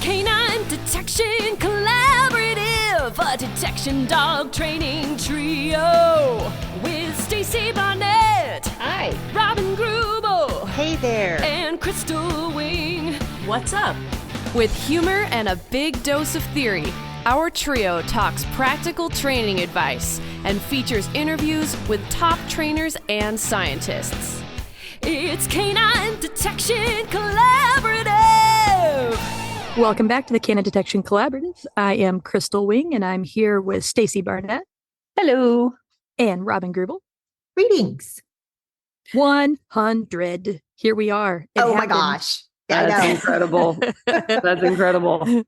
Canine Detection Collaborative, a detection dog training trio with Stacy Barnett. Hi. Robin Greubel. Hey there. And Crystal Wing. What's up? With humor and a big dose of theory, our trio talks practical training advice and features interviews with top trainers and scientists. It's Canine Detection Collaborative. Welcome back to the Canine Detection Collaborative. I am Crystal Wing, and I'm here with Stacy Barnett. Hello. And Robin Greubel. Greetings. 100. Here we are. My gosh. That's incredible. That's incredible.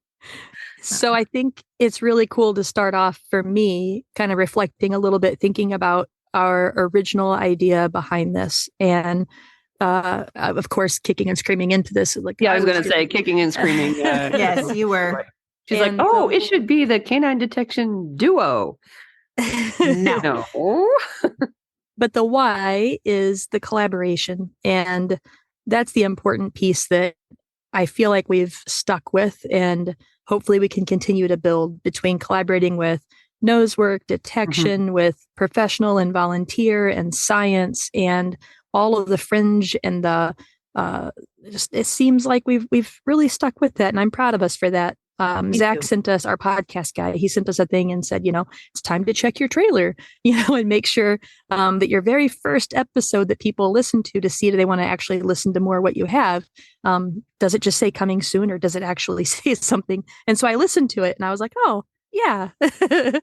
So I think it's really cool to start off for me, kind of reflecting a little bit, thinking about our original idea behind this. And of course, kicking and screaming into this. I was going to say kicking and screaming. Yes, you were. Right. She's like, it should be the canine detection duo. No. But the why is the collaboration. And that's the important piece that I feel like we've stuck with. And hopefully we can continue to build between collaborating with nosework, detection, with professional and volunteer and science and all of the fringe and the it seems like we've really stuck with that, and I'm proud of us for that. Zach sent us, our podcast guy, he sent us a thing and said, it's time to check your trailer, and make sure that your very first episode that people listen to see do they want to actually listen to more what you have. Does it just say coming soon, or does it actually say something? And so I listened to it and I was like, oh, yeah, we're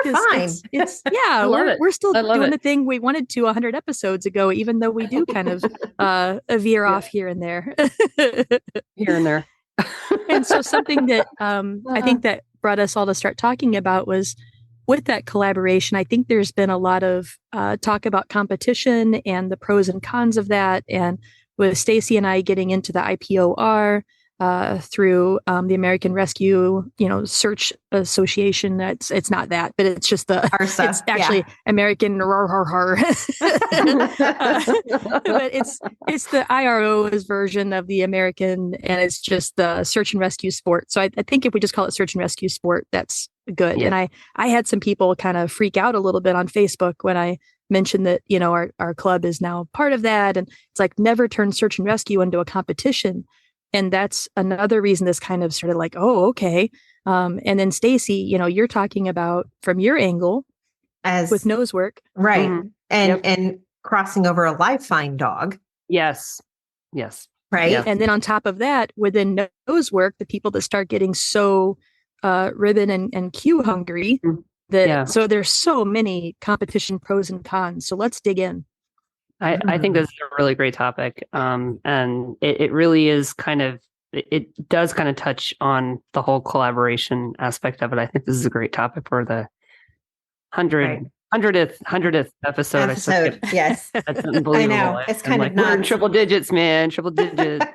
fine. We're still doing the thing we wanted to 100 episodes ago, even though we do kind of veer off here and there. Here and there. And so something that I think that brought us all to start talking about was with that collaboration. I think there's been a lot of talk about competition and the pros and cons of that. And with Stacy and I getting into the IPOR through the American Rescue, Search Association. It's not that, but it's just ARSA. It's actually American. But it's the IRO's version of the American, and it's just the search and rescue sport. So I think if we just call it search and rescue sport, that's good. Yeah. And I had some people kind of freak out a little bit on Facebook when I mentioned that, our club is now part of that. And it's like, never turn search and rescue into a competition. And that's another reason this kind of sort of like, oh, okay. And then Stacy, you're talking about from your angle as with nosework. Right. Mm-hmm. And crossing over a live fine dog. Yes. Right. Yeah. And then on top of that, within nosework, the people that start getting so ribbon and cue hungry so there's so many competition pros and cons. So let's dig in. I think this is a really great topic. And it really is it does kind of touch on the whole collaboration aspect of it. I think this is a great topic for the 100th episode. Yes. That's unbelievable. I know. It's kind of we're in triple digits, man. Triple digits.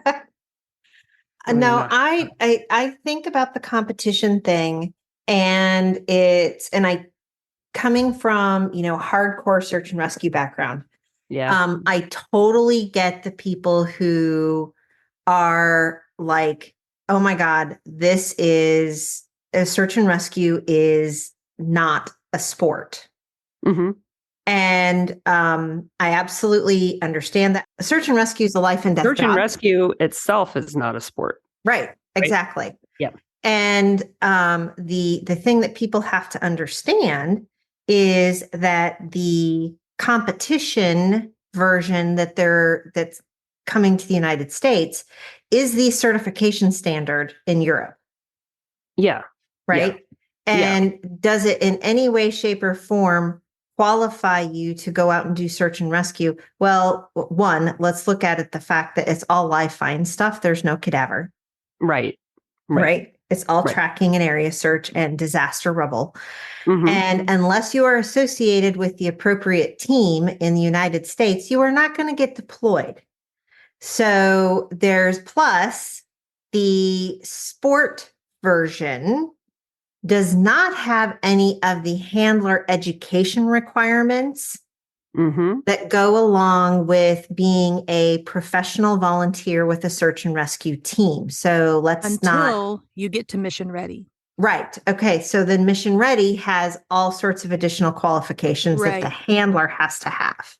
No, I think about the competition thing, and I coming from, hardcore search and rescue background. Yeah. I totally get the people who are like, oh my God, this is a search and rescue is not a sport. Mm-hmm. And I absolutely understand that. Search and rescue is a life and death Search job. and rescue itself is not a sport. Right. Exactly. Yeah. And the thing that people have to understand is that the competition version that's coming to the United States is the certification standard in Europe. Yeah. Right. Yeah. And does it in any way, shape, or form qualify you to go out and do search and rescue? Well, one, let's look at it, the fact that it's all live fine stuff. There's no cadaver. Right. It's all tracking and area search and disaster rubble. Mm-hmm. And unless you are associated with the appropriate team in the United States, you are not going to get deployed. So there's plus the sport version does not have any of the handler education requirements that go along with being a professional volunteer with a search and rescue team. So until you get to mission ready. Right. Okay. So then mission ready has all sorts of additional qualifications that the handler has to have.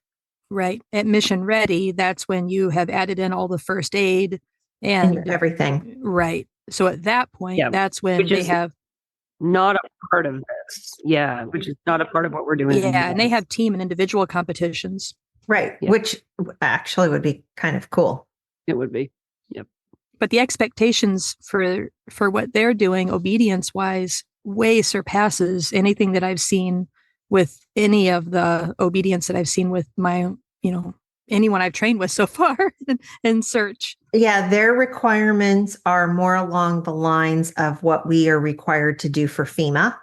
Right. At mission ready, that's when you have added in all the first aid and everything. Right. So at that point, that's when they have not a part of this. Yeah. Which is not a part of what we're doing. Yeah. And they have team and individual competitions. Right. Yeah. Which actually would be kind of cool. It would be. Yep. But the expectations for what they're doing obedience wise way surpasses anything that I've seen with any of the obedience that I've seen with my, anyone I've trained with so far in search. Yeah, their requirements are more along the lines of what we are required to do for FEMA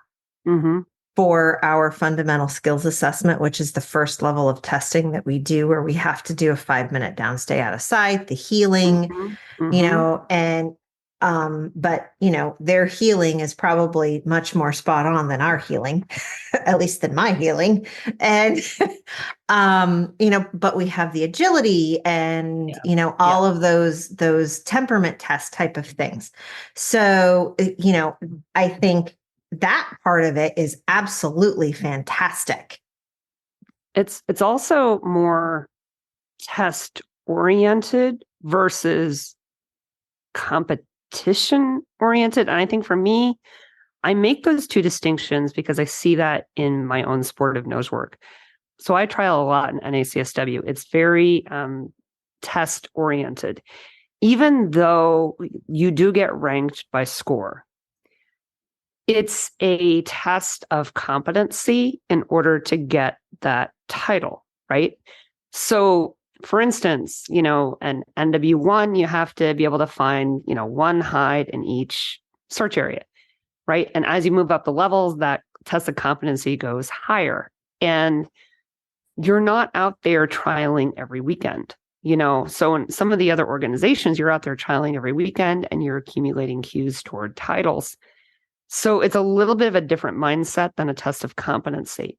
for our fundamental skills assessment, which is the first level of testing that we do, where we have to do a 5-minute downstay out of sight, the healing, and but their healing is probably much more spot on than our healing, at least than my healing. And but we have the agility and all of those temperament test type of things. So I think that part of it is absolutely fantastic. It's also more test oriented versus competition oriented. And I think for me, I make those two distinctions because I see that in my own sportive nose work. So I trial a lot in NACSW. It's very test oriented. Even though you do get ranked by score, it's a test of competency in order to get that title, right? So for instance, an NW1, you have to be able to find, one hide in each search area, right? And as you move up the levels, that test of competency goes higher. And you're not out there trialing every weekend, So in some of the other organizations, you're out there trialing every weekend and you're accumulating cues toward titles. So it's a little bit of a different mindset than a test of competency.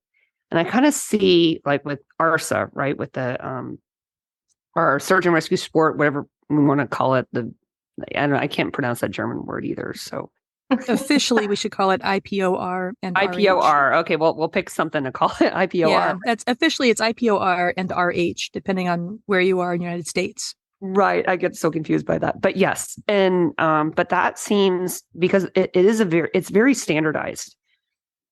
And I kind of see, like with ARSA, right, with the our search and rescue sport, whatever we want to call it. I can't pronounce that German word either. So officially, we should call it IPOR and IPOR. RH. Okay, well, we'll pick something to call it IPOR. Yeah, it's IPOR and RH, depending on where you are in the United States. Right. I get so confused by that. But yes. And but that seems, because it's very standardized.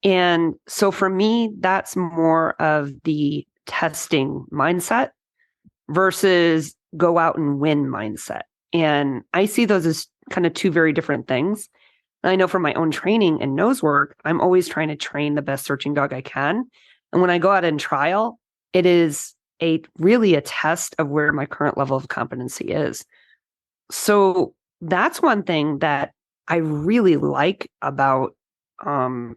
And so for me, that's more of the testing mindset versus go out and win mindset. And I see those as kind of two very different things. And I know from my own training and nose work, I'm always trying to train the best searching dog I can. And when I go out and trial, it is really a test of where my current level of competency is. So that's one thing that I really like about kind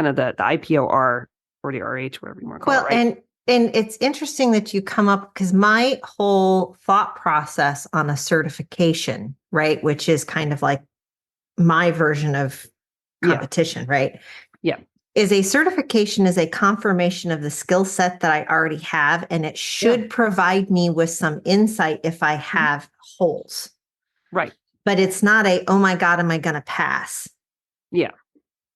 of the IPOR or the RH, whatever you want to call it. Right? And it's interesting that you come up, because my whole thought process on a certification, right, which is kind of like my version of competition, right? Yeah. Is a certification is a confirmation of the skill set that I already have, and it should provide me with some insight if I have holes. Right. But it's not oh my God, am I going to pass? Yeah.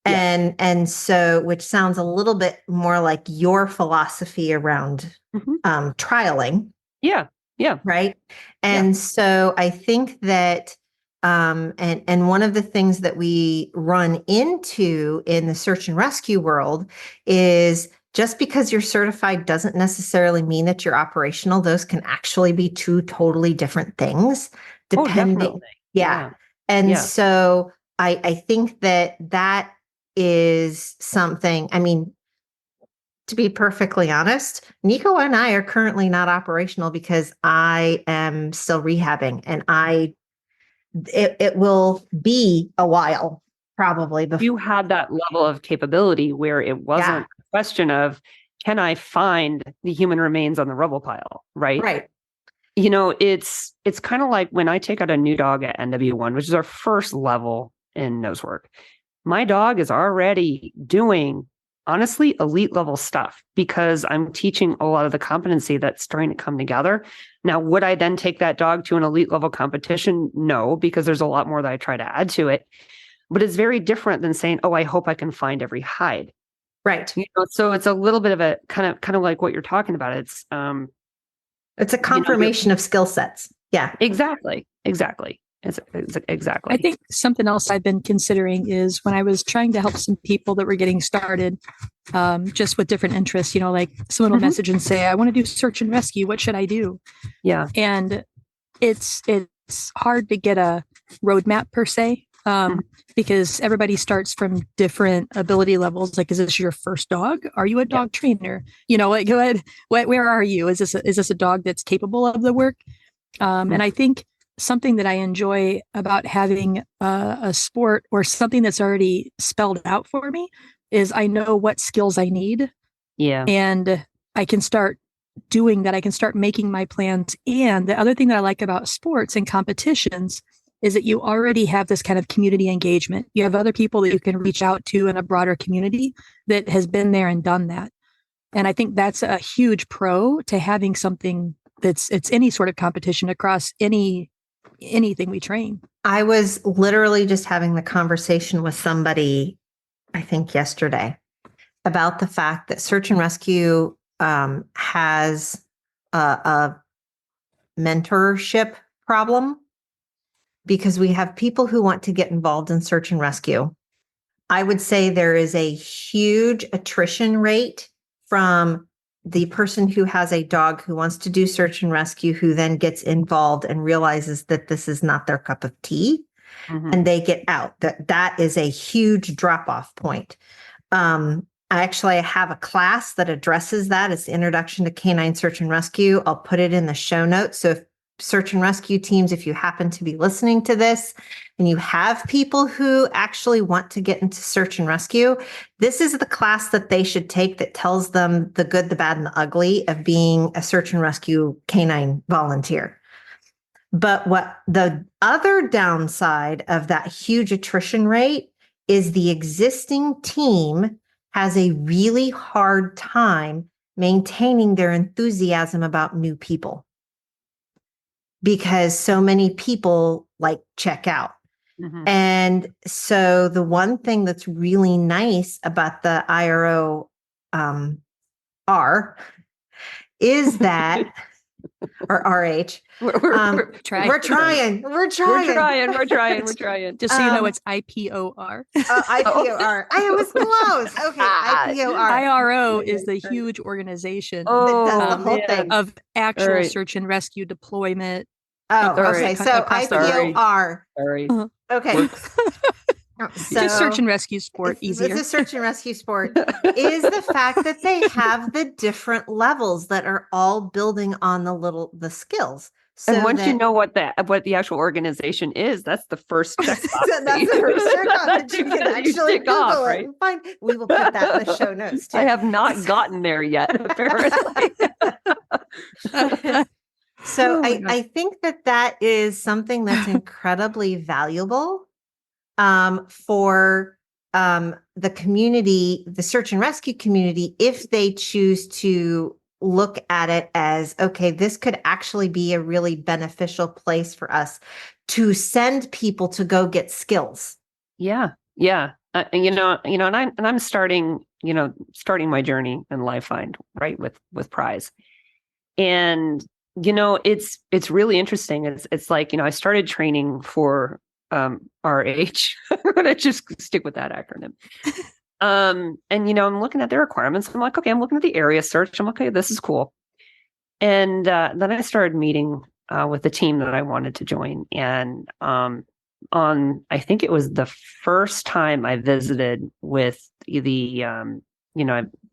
And so, which sounds a little bit more like your philosophy around trialing. Yeah. Yeah. Right. And so I think that and one of the things that we run into in the search and rescue world is, just because you're certified doesn't necessarily mean that you're operational. Those can actually be two totally different things, depending. And so I think that is something, I mean, to be perfectly honest, Nico and I are currently not operational because I am still rehabbing, and it will be a while probably before you had that level of capability where it wasn't a question of, can I find the human remains on the rubble pile? Right. Right. It's kind of like when I take out a new dog at NW1, which is our first level in nose work. My dog is already doing honestly elite level stuff because I'm teaching a lot of the competency that's starting to come together. Now, would I then take that dog to an elite level competition? No, because there's a lot more that I try to add to it. But it's very different than saying, oh, I hope I can find every hide. Right. So it's a little bit of a kind of like what you're talking about. It's a confirmation of skill sets. Yeah. Exactly. Exactly. Exactly. I think something else I've been considering is when I was trying to help some people that were getting started, just with different interests, like someone will message and say, I want to do search and rescue. What should I do? Yeah. And it's hard to get a roadmap per se, because everybody starts from different ability levels. Like, is this your first dog? Are you a dog trainer? Like, go ahead. Where are you? Is this a dog that's capable of the work? And I think something that I enjoy about having a sport or something that's already spelled out for me is I know what skills I need. Yeah. And I can start doing that. I can start making my plans. And the other thing that I like about sports and competitions is that you already have this kind of community engagement. You have other people that you can reach out to in a broader community that has been there and done that. And I think that's a huge pro to having something it's any sort of competition across anything we train. I was literally just having the conversation with somebody, I think yesterday, about the fact that search and rescue has a mentorship problem because we have people who want to get involved in search and rescue. I would say there is a huge attrition rate from the person who has a dog who wants to do search and rescue, who then gets involved and realizes that this is not their cup of tea, and they get out. That is a huge drop-off point. I actually have a class that addresses that. It's the Introduction to Canine Search and Rescue. I'll put it in the show notes. So if search and rescue teams, if you happen to be listening to this and you have people who actually want to get into search and rescue, this is the class that they should take that tells them the good, the bad, and the ugly of being a search and rescue canine volunteer. But what the other downside of that huge attrition rate is the existing team has a really hard time maintaining their enthusiasm about new people, because so many people check out. And so the one thing that's really nice about the IRO R is that, or RH, we're trying. We're trying. Just so you know, it's IPOR. IPOR. I was close. Okay, IPOR. IRO is the huge organization that does the whole thing of actual search and rescue deployment. Okay. So IPOR. Sorry. Okay. Just search and rescue sport easier. It's a search and rescue sport is the fact that they have the different levels that are all building on the skills. So and once you know what the actual organization is, that's the first check box. That's the first check box that you can actually Google off, it. Right? Fine. We will put that in the show notes too. I have not gotten there yet, apparently. So I think that is something that's incredibly valuable for the community, the search and rescue community, if they choose to look at it as, okay, this could actually be a really beneficial place for us to send people to go get skills. Yeah. And I'm starting my journey in LifeFind, right, with Prize. And it's really interesting. It's like, I started training for RH. I'm going to just stick with that acronym. And I'm looking at the requirements. I'm like, okay, I'm looking at the area search. I'm like, okay, this is cool. And then I started meeting with the team that I wanted to join. And I think it was the first time I visited with I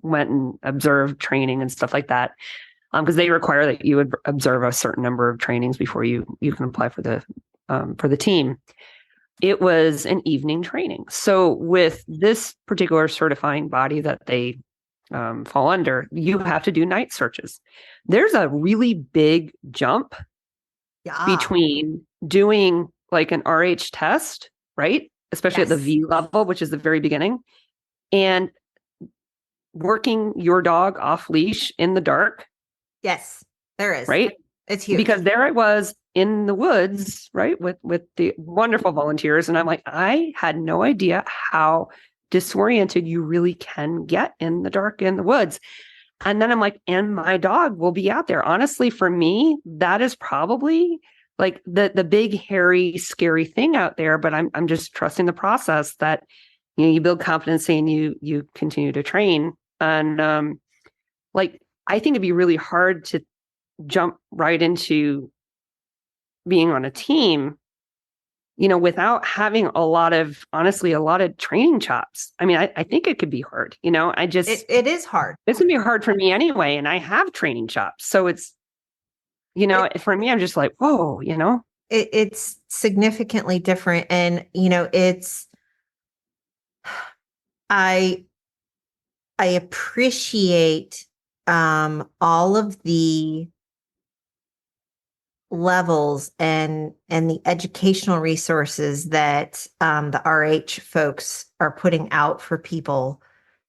went and observed training and stuff like that. Because they require that you would observe a certain number of trainings before you can apply for the team. It was an evening training. So with this particular certifying body that they fall under, you have to do night searches. There's a really big jump between doing like an RH test, right? Especially at the V level, which is the very beginning, and working your dog off leash in the dark, Yes, there is. right? It's huge. Because there I was in the woods, right, with the wonderful volunteers, and I'm like, I had no idea how disoriented you really can get in the dark in the woods. And then I'm like, and my dog will be out there. Honestly, for me, that is probably like the big, hairy, scary thing out there. But I'm just trusting the process that, you build confidence and you continue to train. And like, I think it'd be really hard to jump right into being on a team, without having honestly, a lot of training chops. I mean, I think it could be hard, it is hard. It's gonna be hard for me anyway. And I have training chops. So it's, for me, I'm just like, whoa, It's significantly different. And, I appreciate all of the levels and the educational resources that the RH folks are putting out for people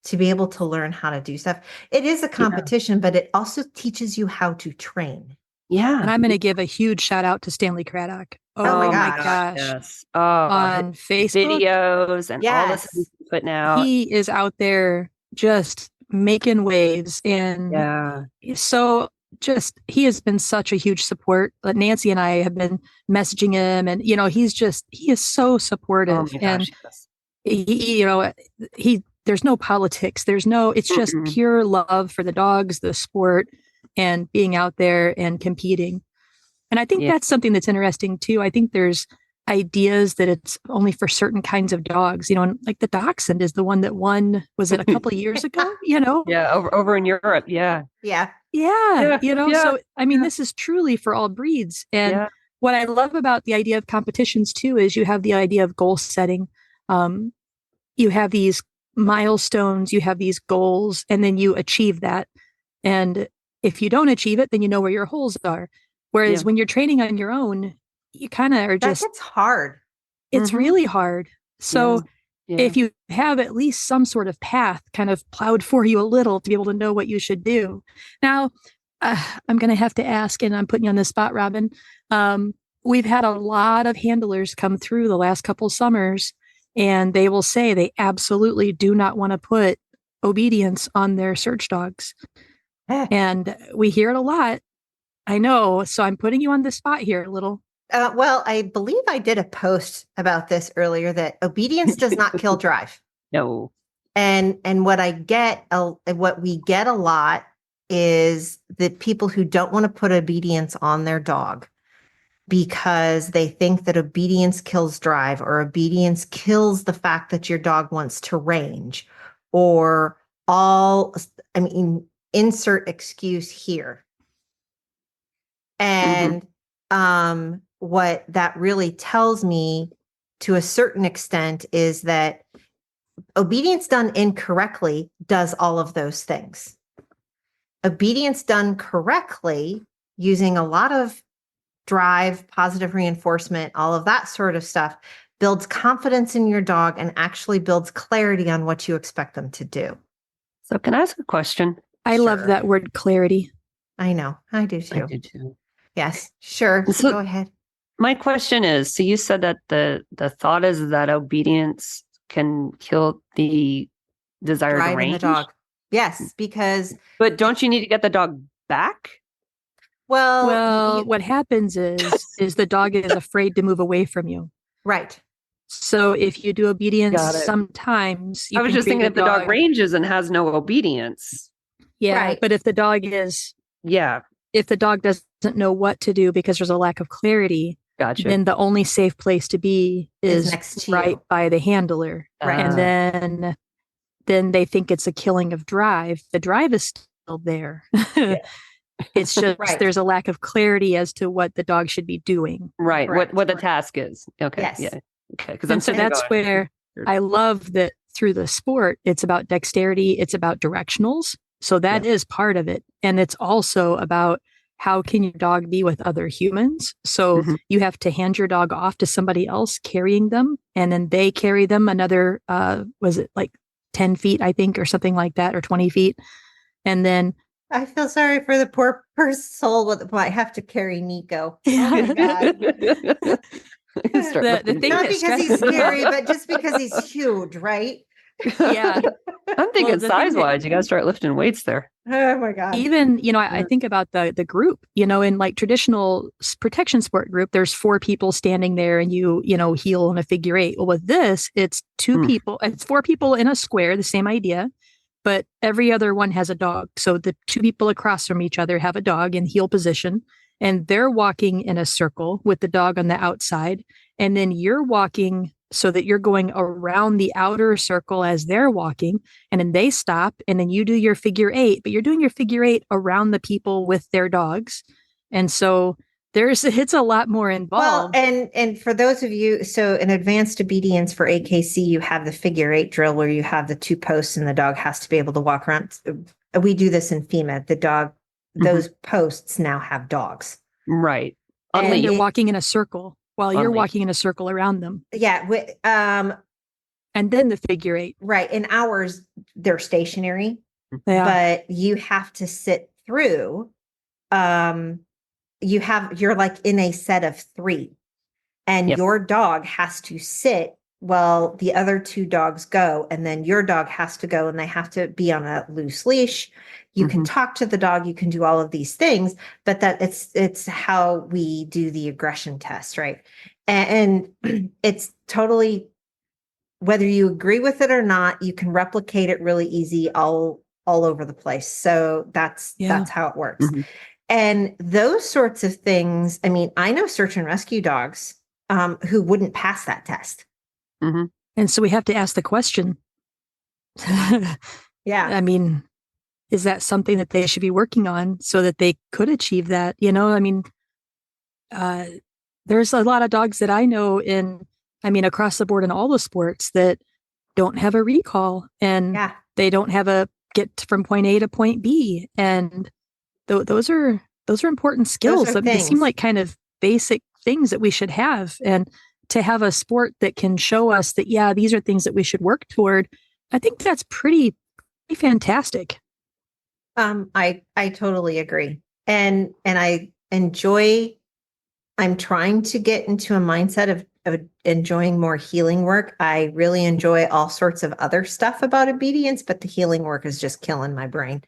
to be able to learn how to do stuff. It is a competition, but it also teaches you how to train. Yeah. And I'm going to give a huge shout out to Stanley Craddock. Oh my gosh. Yes. On Facebook. Videos and all this he's putting out. He is out there just making waves. And so he has been such a huge support. Nancy and I have been messaging him, and, he is so supportive. Oh my gosh, and there's no politics. It's just pure love for the dogs, the sport, and being out there and competing. And I think that's something that's interesting too. I think there's ideas that it's only for certain kinds of dogs, and like the dachshund is the one that won, was it a couple of years ago, Yeah. Over in Europe. Yeah. Yeah. So, I mean, this is truly for all breeds. And what I love about the idea of competitions too, is you have the idea of goal setting. You have these milestones, you have these goals, and then you achieve that. And if you don't achieve it, then you know where your holes are. Whereas when you're training on your own, you kind of are just... It's hard. It's really hard. So if you have at least some sort of path kind of plowed for you a little to be able to know what you should do. Now, I'm going to have to ask, and I'm putting you on the spot, Robin. We've had a lot of handlers come through the last couple summers, and they will say they absolutely do not want to put obedience on their search dogs. And we hear it a lot. I know. So I'm putting you on the spot here a little. Well, I believe I did a post about this earlier, that obedience does not kill drive. No. And what we get a lot is the people who don't want to put obedience on their dog because they think that obedience kills drive, or obedience kills the fact that your dog wants to range, or insert excuse here. And what that really tells me to a certain extent is that obedience done incorrectly does all of those things. Obedience done correctly, using a lot of drive, positive reinforcement, all of that sort of stuff, builds confidence in your dog and actually builds clarity on what you expect them to do. So can I ask a question? I love that word, clarity. I know. I do too. I do too. Yes, sure. So go ahead. My question is, so you said that the thought is that obedience can kill the desired Drive in range? the dog. Yes, because... But don't you need to get the dog back? Well, what happens is the dog is afraid to move away from you. Right. So if you do obedience, sometimes I was just thinking if the dog ranges and has no obedience. Yeah, right. But if the dog if the dog doesn't know what to do because there's a lack of clarity, then the only safe place to be is next to right you. by the handler. Right. And then they think it's a killing of drive. The drive is still there. It's just there's a lack of clarity as to what the dog should be doing. Right. What the task is. Okay. Yes. Yeah. Okay. Because so that's where I love that through the sport, it's about dexterity. It's about directionals. So that is part of it. And it's also about how can your dog be with other humans? So you have to hand your dog off to somebody else carrying them. And then they carry them another, was it like 10 feet, I think, or something like that, or 20 feet. And then I feel sorry for the poor soul that might have to carry Nico. Oh my God. the thing Not that because he's scary, but just because he's huge, right? Yeah. I'm thinking Well, the thing size-wise, you got to start lifting weights there. Oh my God. Even, I think about the group, in like traditional protection sport group, there's 4 people standing there and you heel in a figure 8. Well, with this, it's 2 people, it's 4 people in a square, the same idea, but every other one has a dog. So the 2 people across from each other have a dog in heel position, and they're walking in a circle with the dog on the outside. And then you're walking so that you're going around the outer circle as they're walking, and then they stop, and then you do your figure 8, but you're doing your figure 8 around the people with their dogs. And so it's a lot more involved. Well, and for those of you, so in advanced obedience for AKC, you have the figure 8 drill where you have the 2 posts and the dog has to be able to walk around. We do this in FEMA. The dog, those posts now have dogs. Right. And they're walking in a circle while you're walking in a circle around them. Yeah. And then the figure 8. Right. In ours, they're stationary, Yeah. but you have to sit through. You're like in a set of 3, and your dog has to sit while the other 2 dogs go, and then your dog has to go, and they have to be on a loose leash. You can talk to the dog, you can do all of these things, but that it's how we do the aggression test, right? And it's totally, whether you agree with it or not, you can replicate it really easy all over the place. So that's how it works. And those sorts of things, I mean, I know search and rescue dogs who wouldn't pass that test. And so we have to ask the question. I mean, is that something that they should be working on so that they could achieve that? I mean, there's a lot of dogs that I know across the board in all the sports that don't have a recall, and they don't have a get from point A to point B. And those are important skills. They seem like kind of basic things that we should have. And to have a sport that can show us that, these are things that we should work toward, I think that's pretty fantastic. I totally agree. And I'm trying to get into a mindset of enjoying more healing work. I really enjoy all sorts of other stuff about obedience, but the healing work is just killing my brain.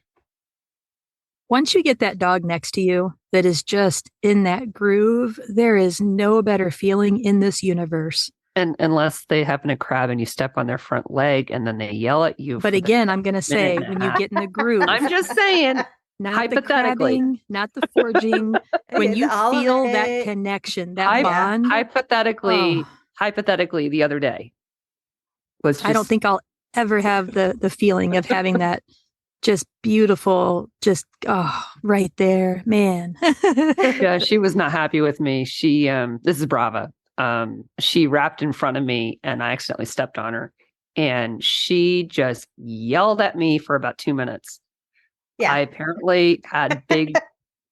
Once you get that dog next to you that is just in that groove, there is no better feeling in this universe. And unless they happen to crab and you step on their front leg and then they yell at you. But again, I'm going to say, when you get in the groove. I'm just saying, not hypothetically. The crabbing, not the forging. When you feel that connection, that bond. Hypothetically, the other day was just, I don't think I'll ever have the feeling of having that just beautiful, right there, man. Yeah, she was not happy with me. She, this is Brava. She wrapped in front of me and I accidentally stepped on her, and she just yelled at me for about 2 minutes. Yeah. I apparently had big,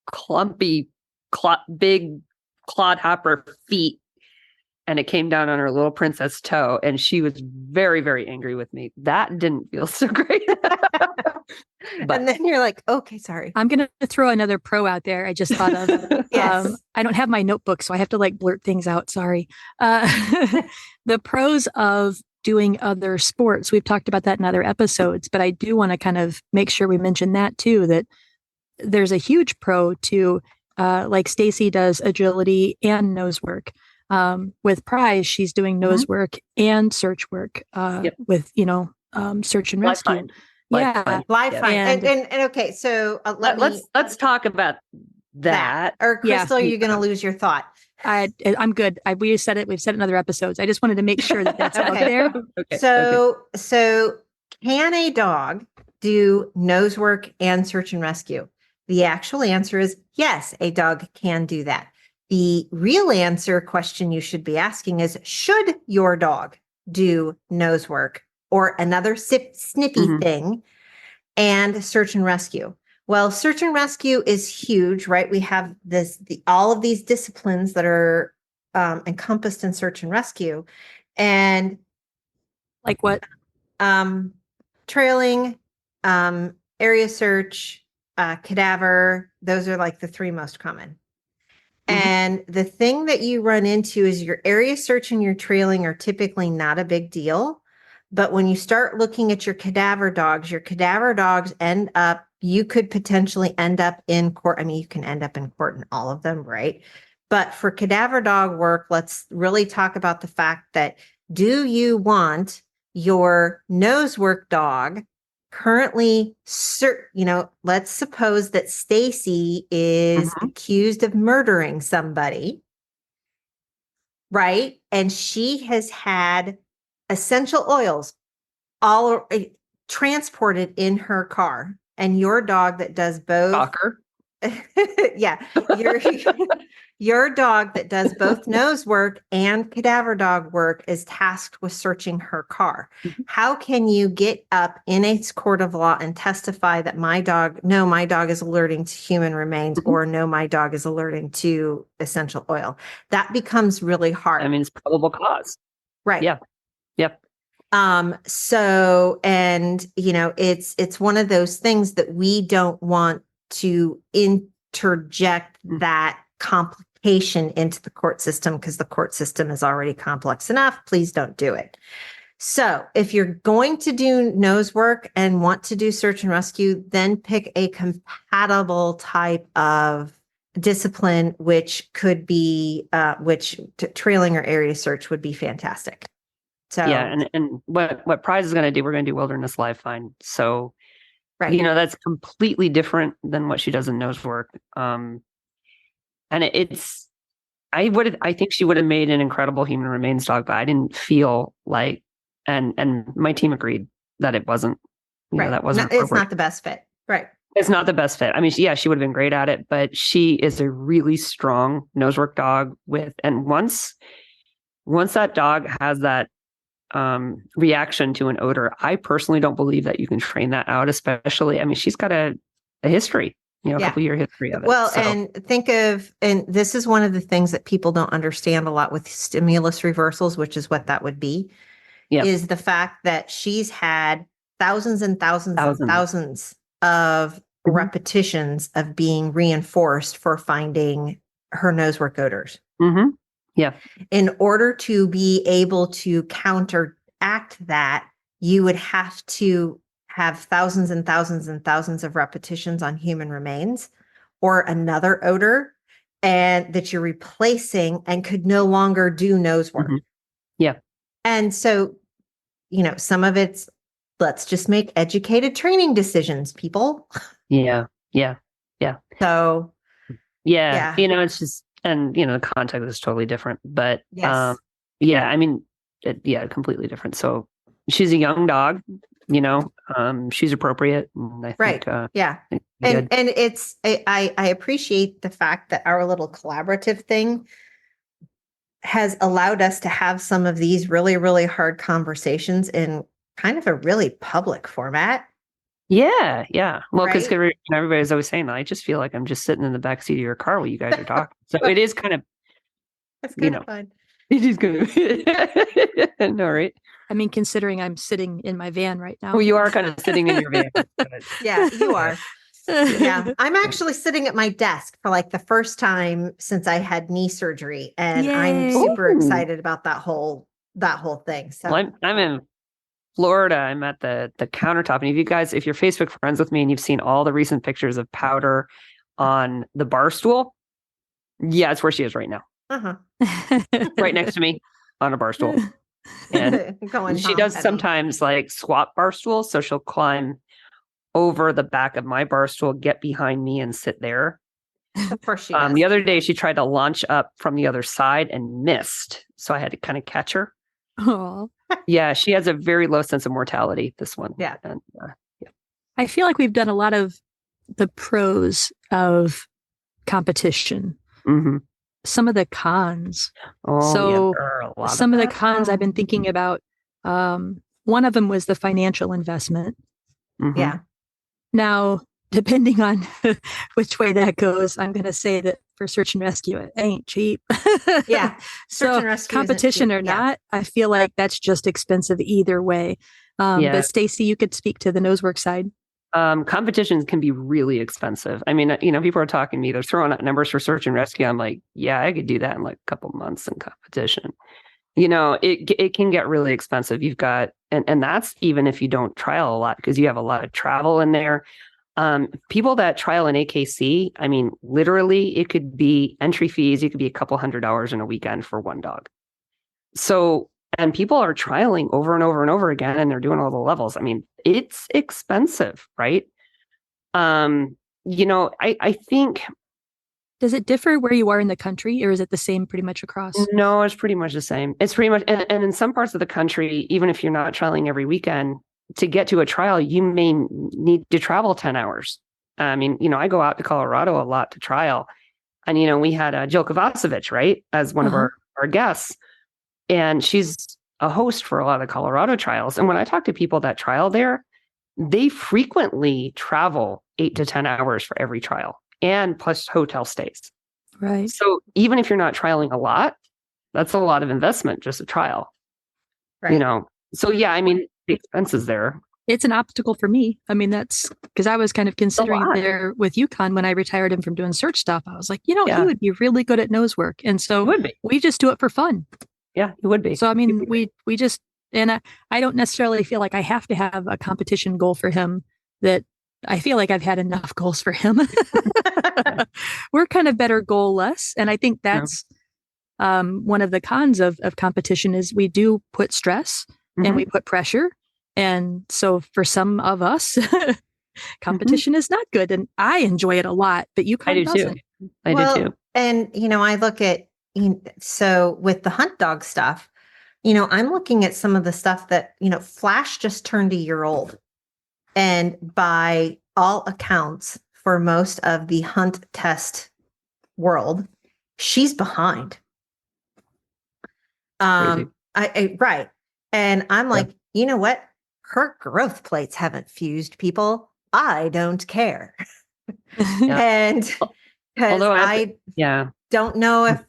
clumpy, big clodhopper feet, and it came down on her little princess toe, and she was very, very angry with me. That didn't feel so great. But, and then you're like, okay, sorry. I'm going to throw another pro out there. I just thought of, yes. I don't have my notebook, so I have to blurt things out. Sorry. The pros of doing other sports. We've talked about that in other episodes, but I do want to kind of make sure we mention that too, that there's a huge pro to, like Stacy does agility and nose work. With Prize, she's doing nose work and search work, with, search and rescue. Live find. And okay, so let's talk about that. Or Crystal, you're going to lose your thought. I'm good. We said it. We've said it in other episodes. I just wanted to make sure that that's out there. Okay. So can a dog do nose work and search and rescue? The actual answer is yes, a dog can do that. The real question you should be asking is, should your dog do nose work or another sniffy thing and search and rescue? Well, search and rescue is huge, right? We have all of these disciplines that are encompassed in search and rescue. And like what? trailing, area search, cadaver. Those are like the three most common. And the thing that you run into is your area search and your trailing are typically not a big deal. But when you start looking at your cadaver dogs you could potentially end up in court. I mean, you can end up in court in all of them, right? But for cadaver dog work, let's really talk about the fact that, do you want your nose work dog currently, let's suppose that Stacy is accused of murdering somebody, right? And she has had essential oils all transported in her car, and your dog that does both. Stalker. Yeah. Your dog that does both nose work and cadaver dog work is tasked with searching her car. How can you get up in a court of law and testify that my dog is alerting to human remains, or no, my dog is alerting to essential oil? That becomes really hard. I mean, it's probable cause. Right. Yeah. Yep. So, and it's one of those things that we don't want to interject that complication into the court system, because the court system is already complex enough. Please don't do it. So if you're going to do nose work and want to do search and rescue, then pick a compatible type of discipline, which could be, trailing or area search would be fantastic. So yeah, and what Prize is going to do, we're going to do wilderness live find. So, right. That's completely different than what she does in nose work. And I think she would have made an incredible human remains dog, but I didn't feel like, and my team agreed that it wasn't, that wasn't. It's not the best fit. Right. It's not the best fit. I mean, she would have been great at it, but she is a really strong nose work dog and once that dog has that reaction to an odor, I personally don't believe that you can train that out, especially, I mean, she's got a history, a couple year history of it. Well, and this is one of the things that people don't understand a lot with stimulus reversals, which is what that would be, is the fact that she's had thousands and thousands and thousands of repetitions of being reinforced for finding her nose work odors. Yeah. In order to be able to counteract that, you would have to have thousands and thousands and thousands of repetitions on human remains or another odor, and that you're replacing and could no longer do nose work. Yeah. And so, some of it's, let's just make educated training decisions, people. Yeah. So, it's just, and the context is totally different, but yes. I mean, completely different. So she's a young dog, she's appropriate. And I think, And it's, I appreciate the fact that our little collaborative thing has allowed us to have some of these really, really hard conversations in kind of a really public format. Yeah. Well, because everybody's always saying that. I just feel like I'm just sitting in the backseat of your car while you guys are talking. So it is kind of, it's kind of fun. It is good. No, right? I mean, considering I'm sitting in my van right now. Well, you are kind of sitting in your van. Yeah, you are. Yeah, I'm actually sitting at my desk for like the first time since I had knee surgery, and I'm super excited about that whole thing. So well, I'm in Florida. I'm at the countertop, and if you're Facebook friends with me and you've seen all the recent pictures of powder on the bar stool, it's where she is right now. Right next to me on a bar stool. And she does sometimes like swap bar stools. So she'll climb over the back of my bar stool, get behind me and sit there. Of course she does. The other day she tried to launch up from the other side and missed. So I had to kind of catch her. Oh, yeah. She has a very low sense of mortality, this one. Yeah. And, I feel like we've done a lot of the pros of competition. Some of the cons. Some of the cons I've been thinking about. One of them was the financial investment. Yeah. Now, depending on which way that goes, I'm going to say that for search and rescue, it ain't cheap. Yeah. So competition or not, I feel like that's just expensive either way. But Stacy, you could speak to the nosework side. Competitions can be really expensive. I mean, people are talking to me, they're throwing out numbers for search and rescue. I'm like, yeah, I could do that in like a couple months in competition. It can get really expensive. You've got, and that's even if you don't trial a lot, because you have a lot of travel in there. People that trial an AKC, I mean, literally it could be entry fees. It could be a couple $100 in a weekend for one dog. So, and people are trialing over and over and over again, and they're doing all the levels. I mean, it's expensive, right? I think. Does it differ where you are in the country, or is it the same pretty much across? No, it's pretty much the same. It's pretty much, and in some parts of the country, even if you're not trialing every weekend, to get to a trial, you may need to travel 10 hours. I mean, I go out to Colorado a lot to trial. And, we had Jill Kovacevic, right, as one of our guests. And she's a host for a lot of the Colorado trials. And when I talk to people that trial there, they frequently travel 8 to 10 hours for every trial, and plus hotel stays. Right. So even if you're not trialing a lot, that's a lot of investment, just a trial. Right. So yeah, I mean, the expenses there. It's an obstacle for me. I mean, that's because I was kind of considering there with Yukon when I retired him from doing search stuff. I was like, he would be really good at nosework. And so we just do it for fun. Yeah, it would be. So, I mean, we just, and I don't necessarily feel like I have to have a competition goal for him. That I feel like I've had enough goals for him. We're kind of better goal-less. And I think that's one of the cons of competition is we do put stress and we put pressure. And so for some of us, competition is not good. And I enjoy it a lot, but you kind of doesn't. I do too. And, I look at, so with the hunt dog stuff, I'm looking at some of the stuff that, Flash just turned a year old. And by all accounts, for most of the hunt test world, she's behind. Right. And I'm like, you know what? Her growth plates haven't fused, people. I don't care. And because I don't know if,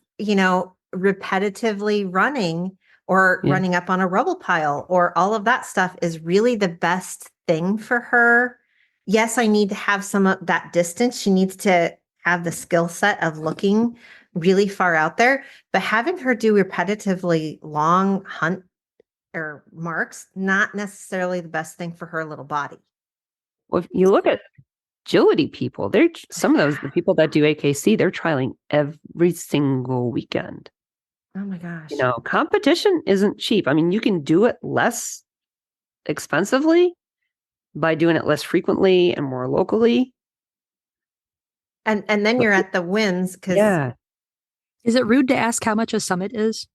repetitively running or running up on a rubble pile or all of that stuff is really the best thing for her. Yes, I need to have some of that distance. She needs to have the skill set of looking really far out there, but having her do repetitively long hunt or marks, not necessarily the best thing for her little body. Well, if you look at agility people, some of the people that do AKC, they're trialing every single weekend. Oh my gosh. Competition isn't cheap. I mean, you can do it less expensively by doing it less frequently and more locally. And then you're at the whims because Is it rude to ask how much a summit is?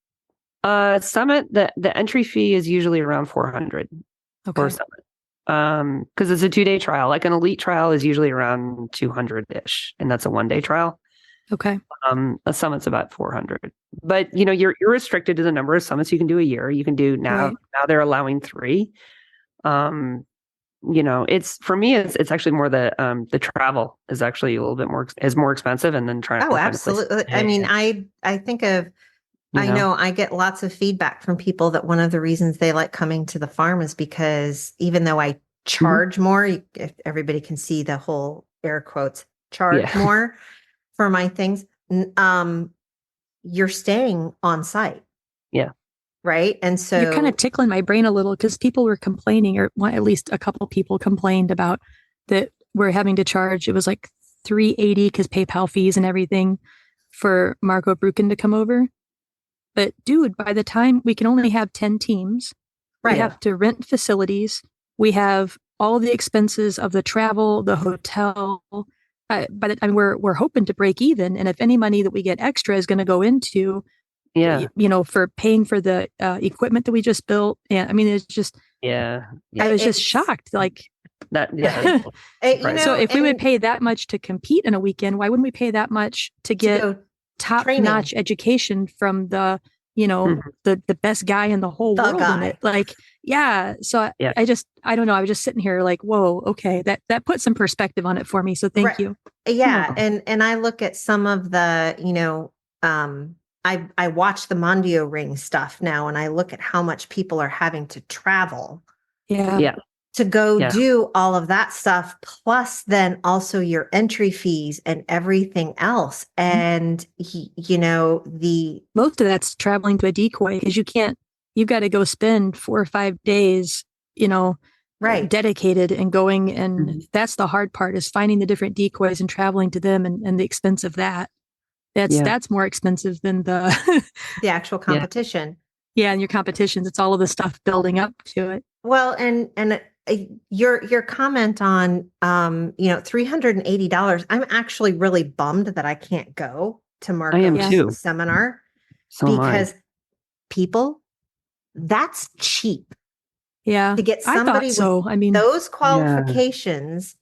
Summit, the entry fee is usually around $400 for a summit. Because it's a 2-day trial. Like an elite trial is usually around 200-ish, and that's a 1-day trial. Okay. A summit's about 400. But you're restricted to the number of summits you can do a year. You can do now. Right. Now they're allowing 3. It's for me. It's actually more the travel is actually a little bit more expensive, and then trying. Oh, absolutely. I mean, I think of. I know I get lots of feedback from people that one of the reasons they like coming to the farm is because even though I charge more, if everybody can see the whole air quotes, charge more for my things, you're staying on site. Yeah. Right. And so you're kind of tickling my brain a little because people were complaining, or at least a couple people complained about that we're having to charge. It was like $380 because PayPal fees and everything for Marco Brucken to come over. But dude, by the time we can only have 10 teams, we have to rent facilities. We have all the expenses of the travel, the hotel. By the time we're hoping to break even. And if any money that we get extra is going to go into, for paying for the equipment that we just built. And I mean, it's just, I was just shocked. Like that. So if we would pay that much to compete in a weekend, why wouldn't we pay that much to get top-notch education from the the best guy in the whole world in it? Like, so I don't know, I was just sitting here like, whoa, okay, that put some perspective on it for me, so thank you. And I look at some of the I watch the Mondio Ring stuff now, and I look at how much people are having to travel Yeah. to go do all of that stuff, plus then also your entry fees and everything else. And most of that's traveling to a decoy, because you've got to go spend 4 or 5 days, right, dedicated and going. And that's the hard part, is finding the different decoys and traveling to them, and the expense of that. That's more expensive than the actual competition. Yeah. And your competitions, it's all of the stuff building up to it. Well, and your comment on $380. I'm actually really bummed that I can't go to Marco's seminar, because people, that's cheap. Yeah, to get somebody with those qualifications,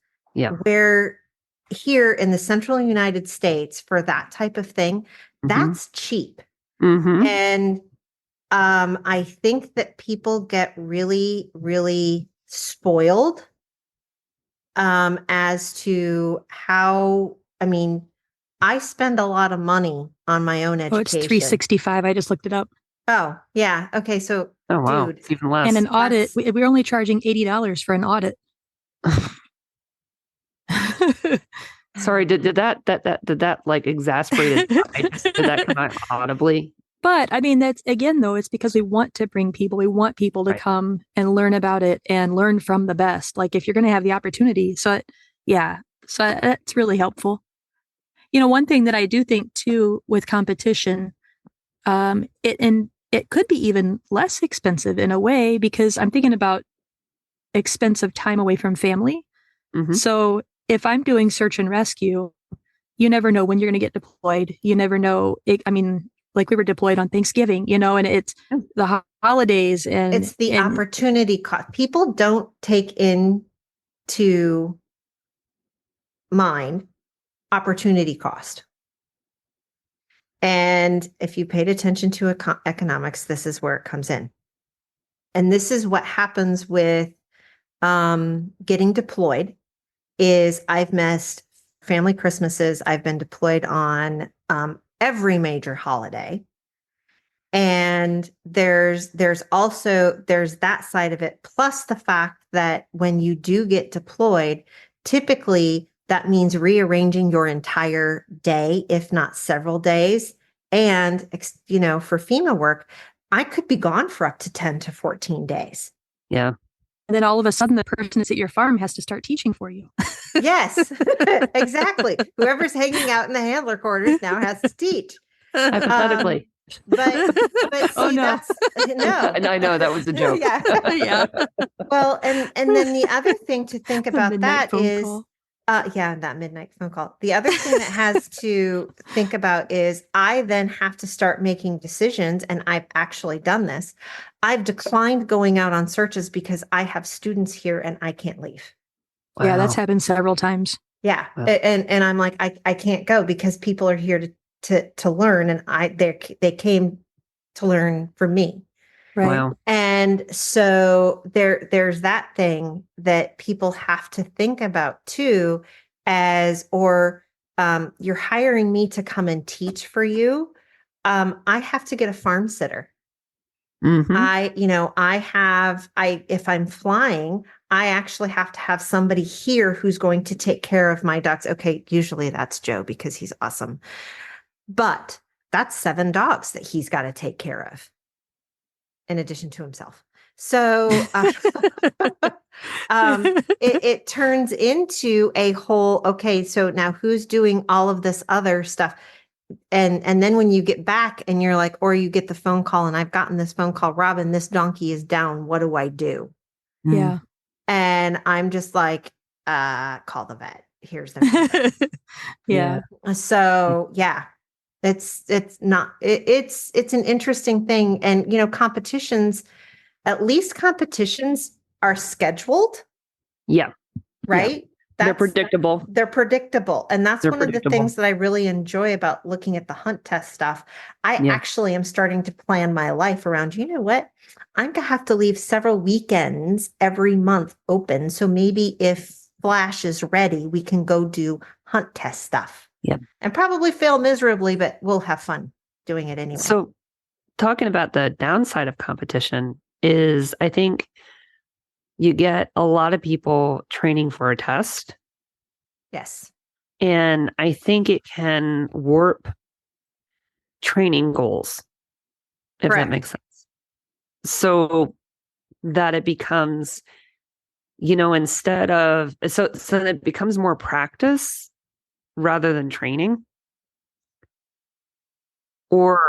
where here in the central United States for that type of thing, that's cheap. And I think that people get really, really spoiled as to how, I spend a lot of money on my own education. Oh, it's $365. I just looked it up. Oh, yeah. Okay. So, wow, dude, it's even less. And an audit, we're only charging $80 for an audit. Sorry, did that like exasperated? Did that come out audibly? But that's, again, though, it's because we want to bring people. We want people to come and learn about it and learn from the best. Like, if you're going to have the opportunity. So that's really helpful. One thing that I do think too with competition, it could be even less expensive in a way, because I'm thinking about expensive time away from family. So if I'm doing search and rescue, you never know when you're going to get deployed. You never know. Like we were deployed on Thanksgiving, and it's the holidays, and it's the opportunity cost. People don't take into mind opportunity cost. And if you paid attention to economics, this is where it comes in. And this is what happens with getting deployed. Is I've missed family Christmases. I've been deployed on every major holiday. And there's that side of it, plus the fact that when you do get deployed, typically that means rearranging your entire day, if not several days. And, for FEMA work, I could be gone for up to 10 to 14 days. Yeah. And then all of a sudden, the person that's at your farm has to start teaching for you. Yes, exactly. Whoever's hanging out in the handler quarters now has to teach. Hypothetically. But see, that's no. I know that was a joke. Yeah. Well, and then the other thing to think about that is, that midnight phone call. The other thing that has to think about is I then have to start making decisions, and I've actually done this. I've declined going out on searches because I have students here and I can't leave. Wow. Yeah, that's happened several times. Yeah, and I'm like, I can't go because people are here to learn, and they came to learn from me. Right. Wow. And so there's that thing that people have to think about too, you're hiring me to come and teach for you. I have to get a farm sitter. If I'm flying, I actually have to have somebody here who's going to take care of my ducks. Okay. Usually that's Joe because he's awesome, but that's 7 dogs that he's got to take care of in addition to himself. So it turns into a whole, okay, so now who's doing all of this other stuff? And then when you get back and you're like, or you get the phone call, and I've gotten this phone call, Robin, this donkey is down. What do I do? Yeah. And I'm just like, call the vet. Here's the number. Yeah. So it's an interesting thing. And, competitions, at least competitions are scheduled. Yeah. Right. Yeah. They're predictable. They're predictable. And that's one of the things that I really enjoy about looking at the hunt test stuff. I actually am starting to plan my life around, you know what? I'm going to have to leave several weekends every month open. So maybe if Flash is ready, we can go do hunt test stuff. Yeah. And probably fail miserably, but we'll have fun doing it anyway. So talking about the downside of competition is, I think, you get a lot of people training for a test. Yes. And I think it can warp training goals, if Correct. that makes sense. So that it becomes, instead of, so that it becomes more practice rather than training, or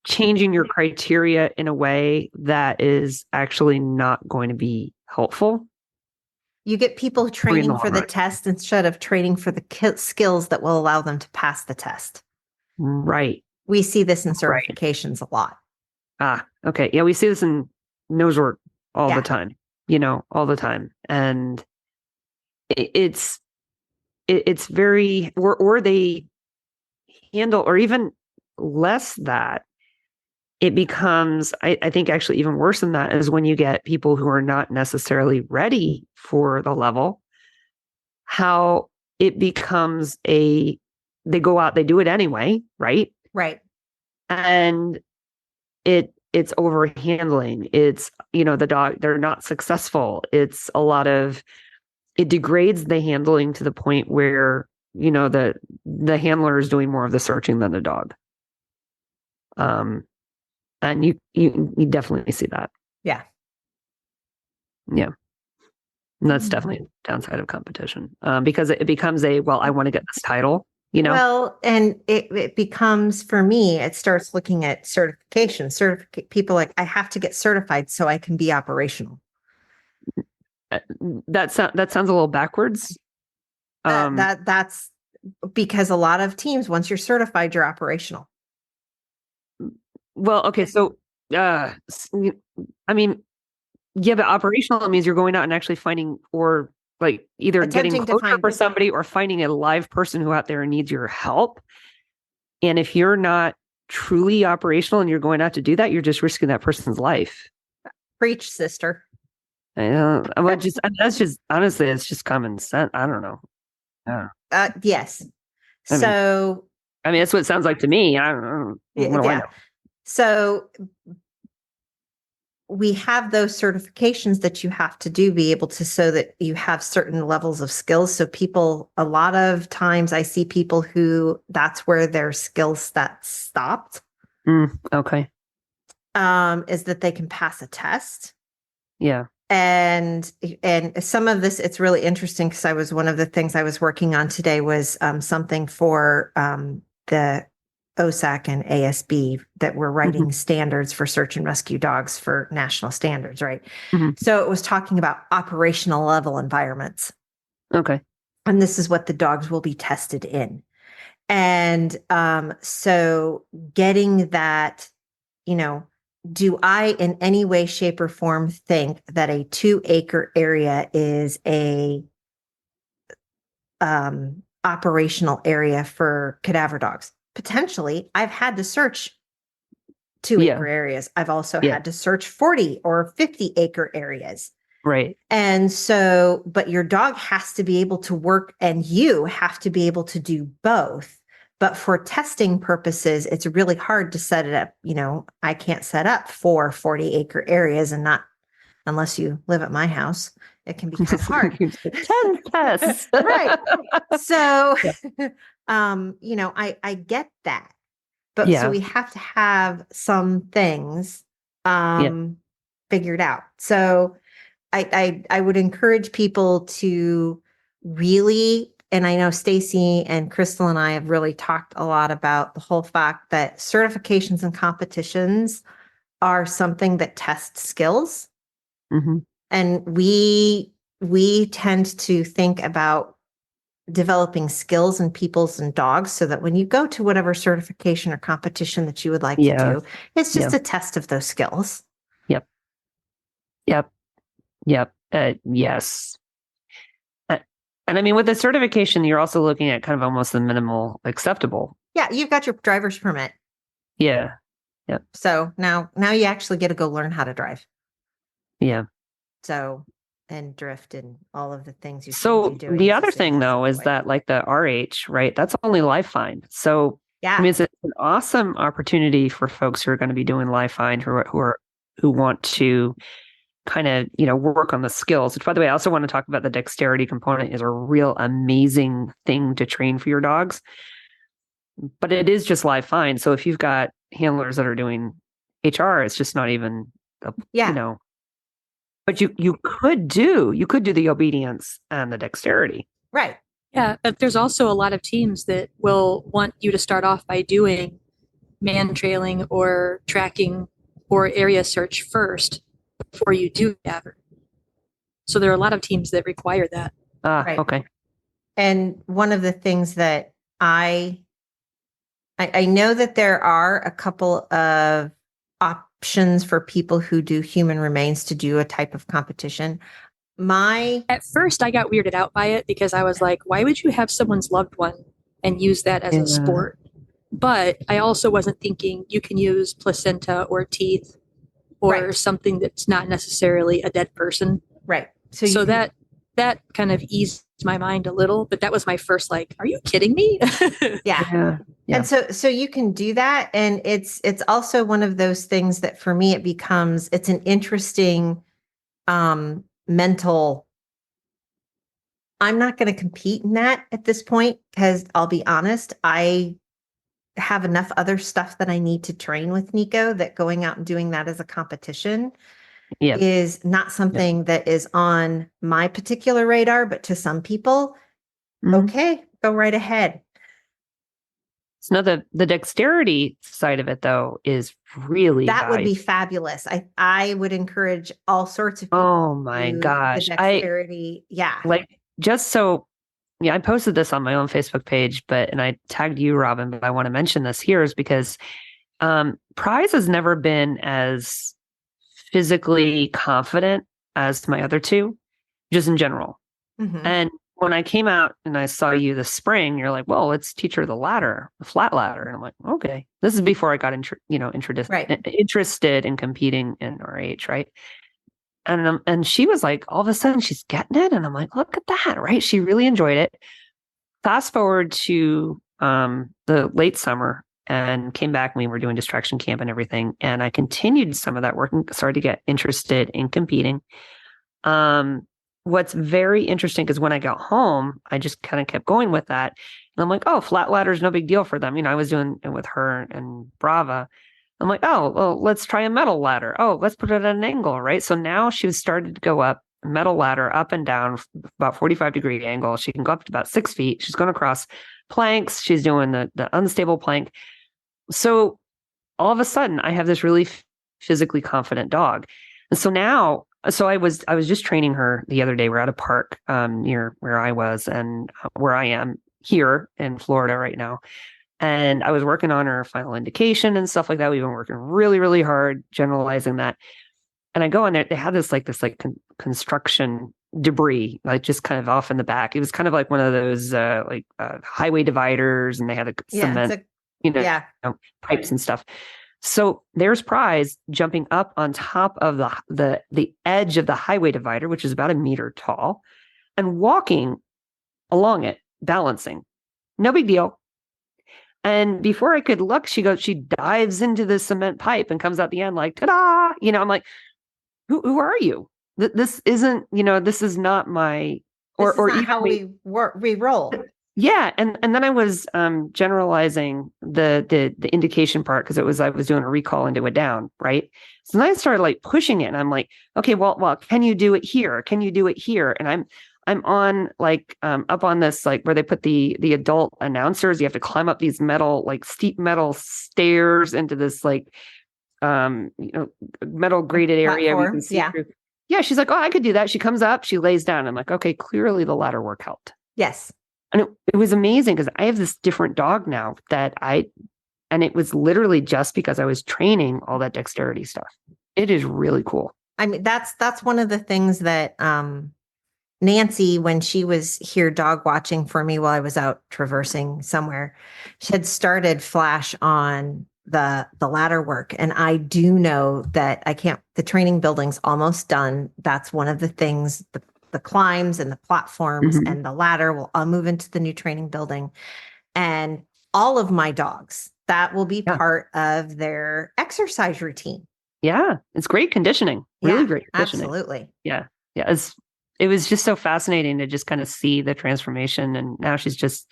changing your criteria in a way that is actually not going to be helpful. You get people training for the run. test instead of training for the skills that will allow them to pass the test. Right. We see this in certifications a lot. Okay. Yeah, we see this in nose work all Yeah. the time, all the time. And it's very, or they handle, or even less that, it becomes, I think actually even worse than that is when you get people who are not necessarily ready for the level, how it becomes they go out, they do it anyway, right? Right. And it's overhandling. It's, the dog, they're not successful. It's a lot of, it degrades the handling to the point where, the handler is doing more of the searching than the dog. And you definitely see that. Yeah. Yeah. And that's definitely a downside of competition, because it becomes I want to get this title, Well, and it becomes, for me, it starts looking at certification. People like, I have to get certified so I can be operational. That sounds a little backwards. That's because a lot of teams, once you're certified, you're operational. Well, okay. So, I mean, yeah, but operational means you're going out and actually finding, or like either getting closer for somebody or finding a live person who out there needs your help. And if you're not truly operational and you're going out to do that, you're just risking that person's life. Preach, sister. I know. That's just, honestly, it's just common sense. I don't know. Yeah. Yes. So, that's what it sounds like to me. I don't know. What do I know? So we have those certifications that you have to be able to, so that you have certain levels of skills. So a lot of times I see people who that's where their skill set stopped. Okay. Is that they can pass a test. Yeah. And some of this, it's really interesting because one of the things I was working on today was something for the OSAC and ASB that were writing standards for search and rescue dogs for national standards, right? So it was talking about operational level environments. Okay. And this is what the dogs will be tested in. And so getting that, do I in any way, shape, or form think that a 2-acre area is a operational area for cadaver dogs? Potentially. I've had to search 2-acre areas. I've also had to search 40 or 50-acre areas. Right. And so, but your dog has to be able to work, and you have to be able to do both. But for testing purposes, it's really hard to set it up. I can't set up 4 40-acre areas, and not unless you live at my house. It can be kind of hard. 10 tests. Right. So, I get that. But so we have to have some things figured out. So I would encourage people to really, and I know Stacy and Crystal and I have really talked a lot about the whole fact that certifications and competitions are something that test skills. And we tend to think about developing skills in people's and dogs so that when you go to whatever certification or competition that you would like to do, it's just a test of those skills. Yep. Yes. And with the certification, you're also looking at kind of almost the minimal acceptable. Yeah. You've got your driver's permit. Yeah. Yep. So now you actually get to go learn how to drive. Yeah. So, and drift and all of the things you so should be doing. The other thing though is that like the RH, right? That's only live find. So it's an awesome opportunity for folks who are going to be doing live find who want to kind of, work on the skills, which by the way, I also want to talk about the dexterity component is a real amazing thing to train for your dogs. But it is just live fine. So if you've got handlers that are doing HR, it's just not even, but you could do the obedience and the dexterity. Right. Yeah. But there's also a lot of teams that will want you to start off by doing man trailing or tracking or area search first before you do gather. So there are a lot of teams that require that. Right. Okay. And one of the things that I know that there are a couple of options for people who do human remains to do a type of competition. At first I got weirded out by it because I was like, why would you have someone's loved one and use that as a sport? But I also wasn't thinking you can use placenta or teeth or something that's not necessarily a dead person. Right. So that kind of eased my mind a little, but that was my first like, are you kidding me? Yeah. And so you can do that. And it's also one of those things that for me, it's an interesting mental. I'm not going to compete in that at this point, because I'll be honest, I have enough other stuff that I need to train with Nico that going out and doing that as a competition is not something that is on my particular radar, but to some people, okay, go right ahead. So now the dexterity side of it, though, is really would be fabulous. I would encourage all sorts of people. Oh my gosh. The dexterity. I posted this on my own Facebook page, and I tagged you, Robin, but I want to mention this here is because Prize has never been as physically confident as my other two, just in general. Mm-hmm. And when I came out and I saw you this spring, you're like, well, let's teach her the flat ladder. And I'm like, okay, this is before I got interested in competing in RH, right? And she was like, all of a sudden she's getting it. And I'm like, look at that, right? She really enjoyed it. Fast forward to the late summer and came back and we were doing distraction camp and everything. And I continued some of that work and started to get interested in competing. What's very interesting is when I got home, I just kind of kept going with that. And I'm like, oh, flat ladder is no big deal for them. I was doing it with her and Brava. I'm like, oh, well, let's try a metal ladder. Oh, let's put it at an angle, right? So now she was started to go up, metal ladder, up and down, about 45-degree angle. She can go up to about 6 feet. She's going across planks. She's doing the unstable plank. So all of a sudden, I have this really physically confident dog. And so now, I was just training her the other day. We're at a park near where I was and where I am here in Florida right now. And I was working on her final indication and stuff like that. We've been working really, really hard, generalizing that. And I go in there, they had this construction debris, like just kind of off in the back. It was kind of like one of those highway dividers, and they had cement, pipes and stuff. So there's Prize jumping up on top of the edge of the highway divider, which is about 1 meter tall, and walking along it, balancing. No big deal. And before I could look, she dives into the cement pipe and comes out the end like, ta-da! I'm like, who are you? This isn't, this is not my, or even how we roll. Yeah. And then I was generalizing the indication part because I was doing a recall into a down, right? So then I started pushing it and I'm like, okay, well, can you do it here? Can you do it here? And I'm on up on this, where they put the adult announcers. You have to climb up these steep metal stairs into this metal grated area. You can see through. Yeah. She's like, oh, I could do that. She comes up, she lays down. I'm like, okay, clearly the ladder work helped. Yes. And it was amazing because I have this different dog now and it was literally just because I was training all that dexterity stuff. It is really cool. I mean, that's one of the things that, Nancy, when she was here dog watching for me while I was out traversing somewhere, she had started flash on the ladder work. And I do know that the training building's almost done. That's one of the things, the climbs and the platforms and the ladder I'll move into the new training building. And all of my dogs, that will be part of their exercise routine. Yeah, it's great conditioning. Really great conditioning. Absolutely. Yeah. Yeah. It was just so fascinating to just kind of see the transformation. And now she's just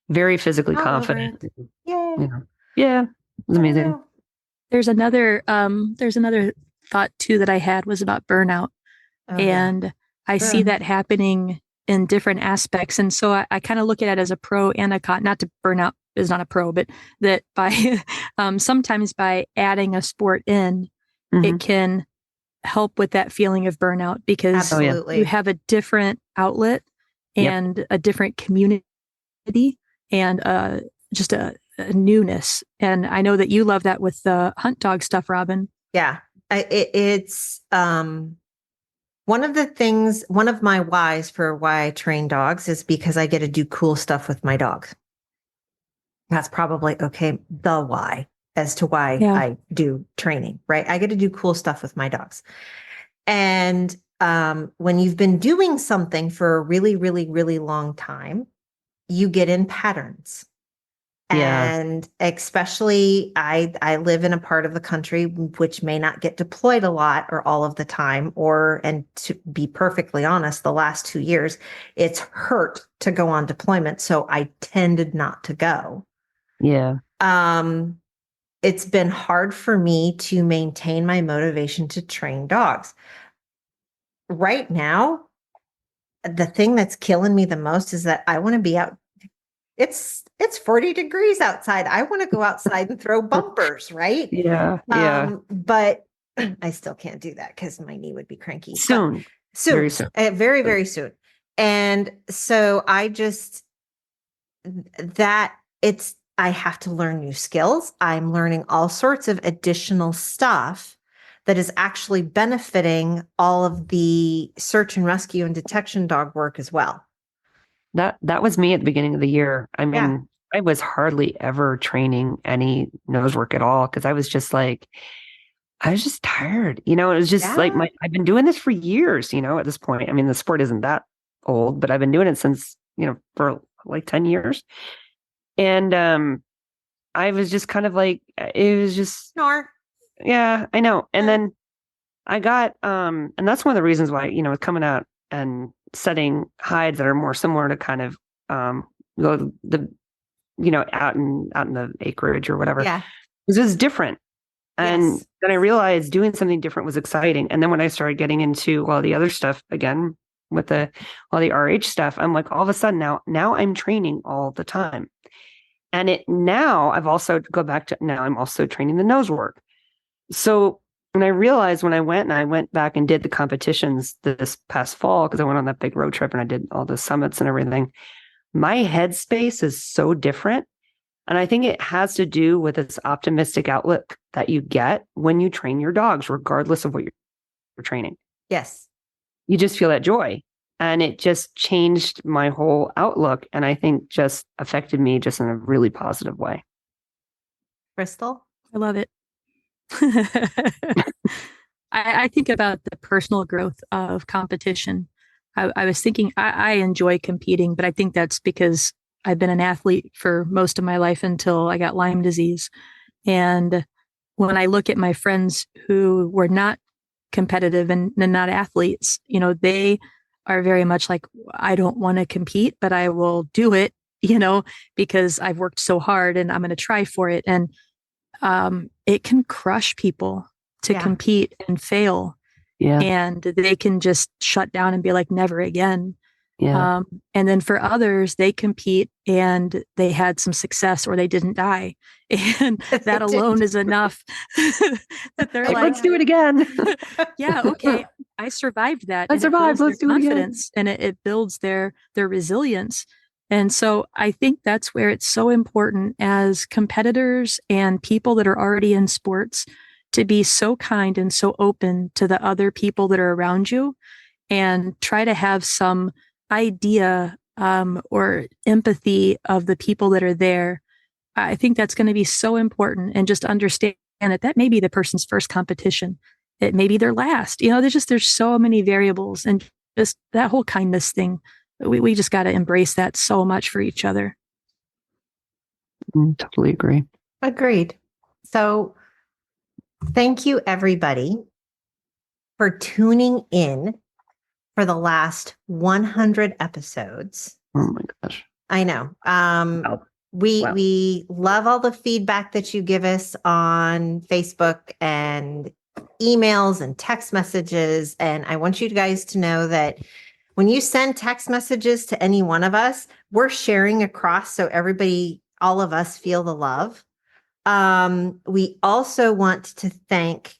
very physically confident. Yay. You know, yeah. It was amazing. There's another thought too that I had was about burnout. And I see that happening in different aspects. And so I kind of look at it as a pro and a con, not to burnout is not a pro, but that by sometimes by adding a sport in, it can help with that feeling of burnout because you have a different outlet and a different community and just a newness. And I know that you love that with the hunt dog stuff, Robin. Yeah. It's one of my whys for why I train dogs is because I get to do cool stuff with my dogs. That's probably the why as to why I do training, right? I get to do cool stuff with my dogs. And when you've been doing something for a really, really, really long time, you get in patterns. And especially I live in a part of the country which may not get deployed a lot or all of the time, and to be perfectly honest, the last 2 years, it's hurt to go on deployment. So I tended not to go. Yeah. It's been hard for me to maintain my motivation to train dogs. Right now, the thing that's killing me the most is that I want to be out. It's 40 degrees outside. I want to go outside and throw bumpers, right? Yeah. Yeah. But I still can't do that because my knee would be cranky. Soon. Very soon. Very, very soon. And so I have to learn new skills. I'm learning all sorts of additional stuff that is actually benefiting all of the search and rescue and detection dog work as well. That was me at the beginning of the year. I mean, I was hardly ever training any nose work at all because I was just tired. It was just like I've been doing this for years, at this point. I mean, the sport isn't that old, but I've been doing it since, for like 10 years. And I was just kind of like, it was just snore. Yeah, I know. And then I got and that's one of the reasons why, coming out and setting hides that are more similar to kind of out in the acreage or whatever. Yeah. It was different. And then I realized doing something different was exciting. And then when I started getting into all the other stuff again with all the RH stuff, I'm like, all of a sudden now I'm training all the time. And I'm also training the nose work. So when I realized when I went back and did the competitions this past fall, because I went on that big road trip and I did all the summits and everything, my headspace is so different. And I think it has to do with this optimistic outlook that you get when you train your dogs, regardless of what you're training. Yes. You just feel that joy. And it just changed my whole outlook. And I think just affected me just in a really positive way. Crystal? I love it. I think about the personal growth of competition. I was thinking I enjoy competing, but I think that's because I've been an athlete for most of my life until I got Lyme disease. And when I look at my friends who were not competitive and not athletes, they are very much like, I don't want to compete, but I will do it, because I've worked so hard and I'm going to try for it. And it can crush people to compete and fail. Yeah. And they can just shut down and be like, never again. Yeah. And then for others, they compete and they had some success or they didn't die. And that alone is enough that they're like, let's do it again. Yeah. Okay. I survived that. I survived. Let's do it again. And it builds their resilience. And so I think that's where it's so important as competitors and people that are already in sports to be so kind and so open to the other people that are around you and try to have some idea or empathy of the people that are there. I think that's going to be so important, and just understand that may be the person's first competition. It may be their last. There's so many variables, and just that whole kindness thing. We just got to embrace that so much for each other. Totally agree. Agreed. So Thank you, everybody, for tuning in for the last 100 episodes. Oh my gosh. I know. Wow. We love all the feedback that you give us on Facebook and emails and text messages. And I want you guys to know that when you send text messages to any one of us, we're sharing across so everybody, all of us feel the love. We also want to thank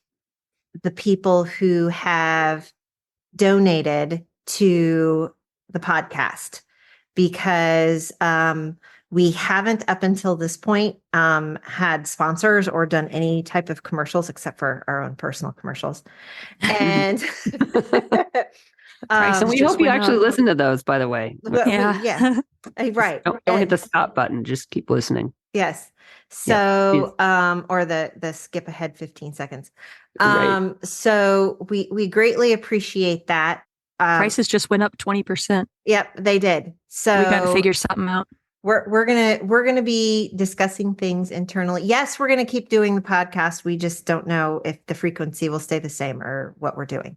the people who have donated to the podcast because we haven't up until this point had sponsors or done any type of commercials except for our own personal commercials. And and we hope you actually listen to those, by the way. Yeah. Right. Don't hit the stop button. Just keep listening. Yes. So, or the skip ahead 15 seconds. Right. So we greatly appreciate that. Prices just went up 20%. Yep, they did. So we got to figure something out. We're gonna be discussing things internally. Yes, we're gonna keep doing the podcast. We just don't know if the frequency will stay the same or what we're doing.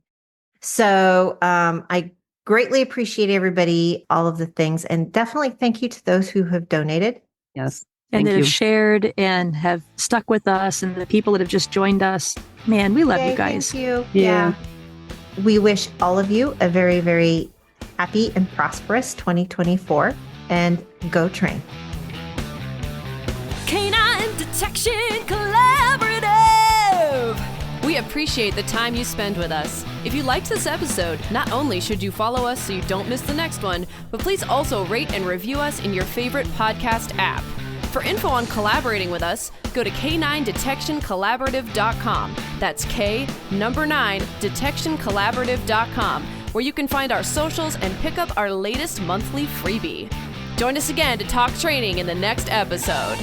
So I greatly appreciate everybody, all of the things, and definitely thank you to those who have donated. Yes. And that Thank you. have shared and have stuck with us, and the people that have just joined us. Man, we love you guys. Thank you. Yeah. We wish all of you a very, very happy and prosperous 2024, and go train. Canine Detection Collaborative! We appreciate the time you spend with us. If you liked this episode, not only should you follow us so you don't miss the next one, but please also rate and review us in your favorite podcast app. For info on collaborating with us, go to k9detectioncollaborative.com. That's K9detectioncollaborative.com, where you can find our socials and pick up our latest monthly freebie. Join us again to talk training in the next episode.